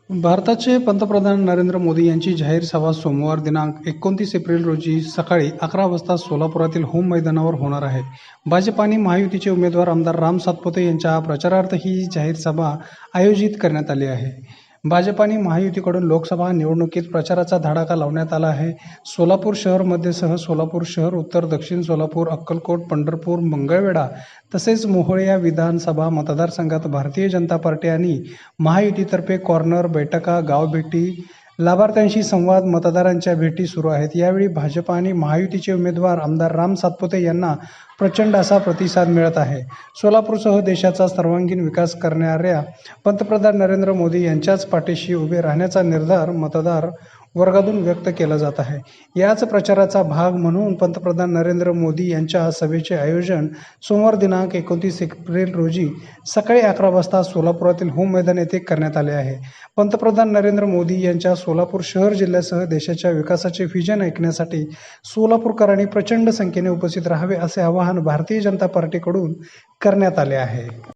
भारताचे पंतप्रधान नरेंद्र मोदी यांची जाहीर सभा सोमवार दिनांक 29 एप्रिल रोजी सकाळी 11 वाजता सोलापुरातील होम मैदानावर होणार आहे. भाजप आणि महायुतीचे उमेदवार आमदार राम सातपुते यांच्या प्रचारार्थ ही जाहीर सभा आयोजित करण्यात आली आहे. भाजप आणि महायुतीकडून लोकसभा निवडणुकीत प्रचाराचा धडाका लावण्यात आला आहे. सोलापूर शहर मध्यसह सोलापूर शहर, उत्तर, दक्षिण सोलापूर, अक्कलकोट, पंढरपूर, मंगळवेढा तसेच मोहोळ या विधानसभा मतदारसंघात भारतीय जनता पार्टी आणि महायुतीतर्फे कॉर्नर बैठका, गावभेटी, लाभार्थ्यांशी संवाद, मतदारांच्या भेटी सुरू आहेत. यावेळी भाजप आणि महायुतीचे उमेदवार आमदार राम सातपुते यांना प्रचंड असा प्रतिसाद मिळत आहे. सोलापूरसह देशाचा सर्वांगीण विकास करणाऱ्या पंतप्रधान नरेंद्र मोदी यांच्याच पाठीशी उभे राहण्याचा निर्धार मतदार वर्गातून व्यक्त केला जात आहे. याच प्रचाराचा भाग म्हणून पंतप्रधान नरेंद्र मोदी यांच्या सभेचे आयोजन सोमवार दिनांक 29 एप्रिल रोजी सकाळी 11 वाजता सोलापुरातील होम मैदान येथे करण्यात आले आहे. पंतप्रधान नरेंद्र मोदी यांच्या सोलापूर शहर जिल्ह्यासह देशाच्या विकासाचे व्हिजन ऐकण्यासाठी सोलापूरकरांनी प्रचंड संख्येने उपस्थित राहावे असे आवाहन भारतीय जनता पार्टीकडून करण्यात आले आहे.